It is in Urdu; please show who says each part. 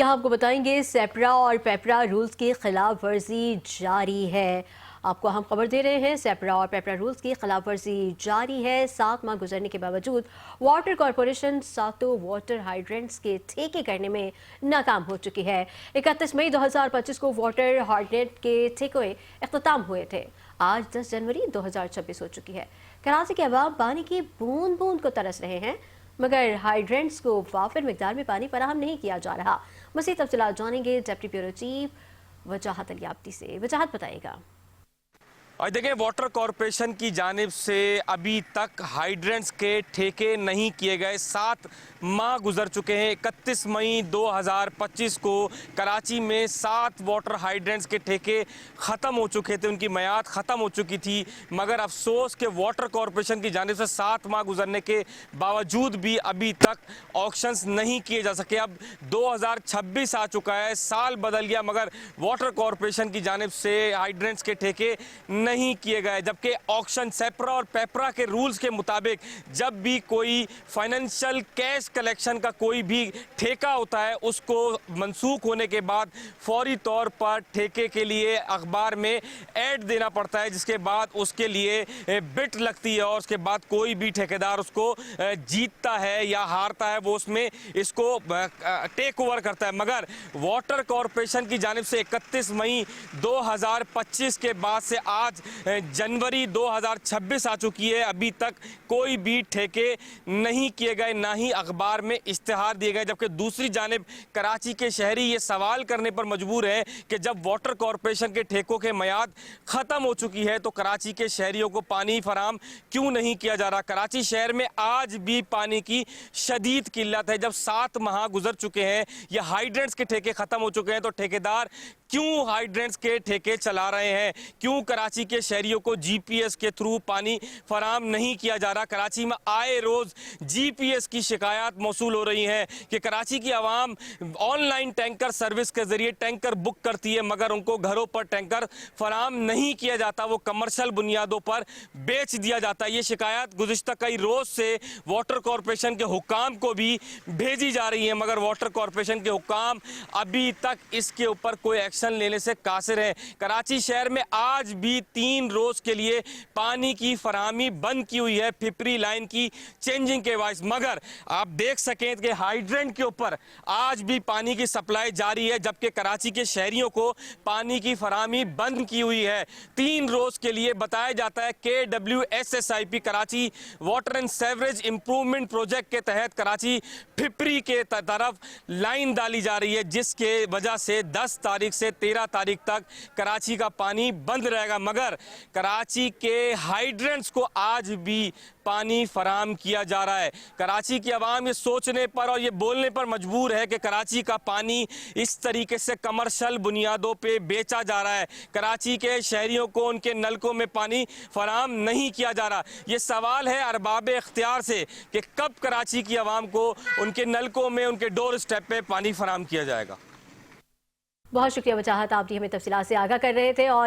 Speaker 1: جہاں آپ کو بتائیں گے سیپرا اور پیپرا رولز کی خلاف ورزی جاری ہے۔ آپ کو ہم خبر دے رہے ہیں سیپرا اور پیپرا رولز کی خلاف ورزی جاری ہے۔ 7 ماہ گزرنے کے باوجود واٹر کارپوریشن ساتوں واٹر ہائیڈرنٹس کے ٹھیکے کرنے میں ناکام ہو چکی ہے۔ 31 مئی 2025 کو واٹر ہائیڈرنٹ کے ٹھیکے اختتام ہوئے تھے۔ آج 10 جنوری 2026 ہو چکی ہے۔ کراچی کے عوام پانی کی بوند بوند کو ترس رہے ہیں، مگر ہائیڈرنٹس کو وافر مقدار میں پانی فراہم نہیں کیا جا رہا۔ مزید تفصیلات جانیں گے ڈپٹی بیورو چیف وجاہت الیابدی سے۔ وجاہت بتائے گا۔
Speaker 2: اور دیکھیں، واٹر کارپوریشن کی جانب سے ابھی تک ہائیڈرنٹس کے ٹھیکے نہیں کیے گئے۔ 7 ماہ گزر چکے ہیں۔ 31 مئی 2025 کو کراچی میں 7 واٹر ہائیڈرنٹس کے ٹھیکے ختم ہو چکے تھے، ان کی میعاد ختم ہو چکی تھی، مگر افسوس کہ واٹر کارپوریشن کی جانب سے 7 ماہ گزرنے کے باوجود بھی ابھی تک آکشنز نہیں کیے جا سکے۔ اب 2026 آ چکا ہے، سال بدل گیا، مگر واٹر کارپوریشن کی جانب سے ہائیڈرنٹس کے ٹھیکے نہیں کیے گئے، جبکہ آکشن سیپرا اور پیپرا کے رولز کے مطابق جب بھی کوئی فائنینشل کیش کلیکشن کا کوئی بھی ٹھیکہ ہوتا ہے، اس کو منسوخ ہونے کے بعد فوری طور پر ٹھیکے کے لیے اخبار میں ایڈ دینا پڑتا ہے، جس کے بعد اس کے لیے بٹ لگتی ہے، اور اس کے بعد کوئی بھی ٹھیکیدار اس کو جیتتا ہے یا ہارتا ہے، وہ اس میں اس کو ٹیک اوور کرتا ہے۔ مگر واٹر کارپوریشن کی جانب سے 31 مئی 2025 کے بعد سے آج جنوری 2026 آ چکی ہے، ابھی تک کوئی بھی ٹھیکے نہیں کیے گئے، نہ ہی اخبار میں اشتہار دیے گئے، جبکہ دوسری جانب کراچی کے شہری یہ سوال کرنے پر مجبور ہیں کہ جب واٹر کارپوریشن کے ٹھیکوں کے میعاد ختم ہو چکی ہے تو کراچی کے شہریوں کو پانی فراہم کیوں نہیں کیا جا رہا۔ کراچی شہر میں آج بھی پانی کی شدید قلت ہے۔ جب 7 ماہ گزر چکے ہیں یا ہائیڈرنٹس کے ٹھیکے ختم ہو چکے ہیں تو ٹھیکیدار کیوں ہائیڈرنٹس کے ٹھیکے چلا رہے ہیں؟ کیوں کراچی کے شہریوں کو جی پی ایس کے تھرو پانی فراہم نہیں کیا جا رہا؟ کراچی میں آئے روز جی پی ایس کی شکایات موصول ہو رہی ہیں کہ کراچی کی عوام آن لائن ٹینکر سروس کے ذریعے ٹینکر بک کرتی ہے، مگر ان کو گھروں پر ٹینکر فراہم نہیں کیا جاتا، وہ کمرشل بنیادوں پر بیچ دیا جاتا ہے۔ یہ شکایات گزشتہ کئی روز سے واٹر کارپوریشن کے حکام کو بھی بھیجی جا رہی ہیں، مگر واٹر کارپوریشن کے حکام ابھی تک اس کے اوپر کوئی ایکشن لینے سے قاصر ہیں۔ کراچی شہر میں آج بھی 3 روز کے لیے پانی کی فراہمی بند کی ہوئی ہے پھپری لائن کی چینجنگ کے باعث، مگر آپ دیکھ سکیں کہ ہائیڈرنٹ کے اوپر آج بھی پانی کی سپلائی جاری ہے، جبکہ کراچی کے شہریوں کو پانی کی فراہمی بند کی ہوئی ہے 3 روز کے لیے۔ بتایا جاتا ہے کہ KWSSIP Karachi water and sewerage improvement project کے تحت کراچی پھپری کے طرف لائن ڈالی جا رہی ہے، جس کے وجہ سے 10 تاریخ سے 13 تاریخ تک کراچی کا پانی بند رہے گا، مگر کراچی کے ہائیڈرنٹس کو آج بھی پانی فراہم کیا جا رہا ہے۔ کراچی کی عوام یہ سوچنے پر اور یہ بولنے پر مجبور ہے کہ کراچی کا پانی اس طریقے سے کمرشل بنیادوں پہ بیچا جا رہا ہے، کراچی کے شہریوں کو ان کے نلکوں میں پانی فراہم نہیں کیا جا رہا۔ یہ سوال ہے ارباب اختیار سے کہ کب کراچی کی عوام کو ان کے نلکوں میں، ان کے ڈور اسٹیپ پہ پانی فراہم کیا جائے گا۔
Speaker 1: بہت شکریہ وجاہت، آپ بھی ہمیں تفصیلات سے آگاہ کر رہے تھے۔ اور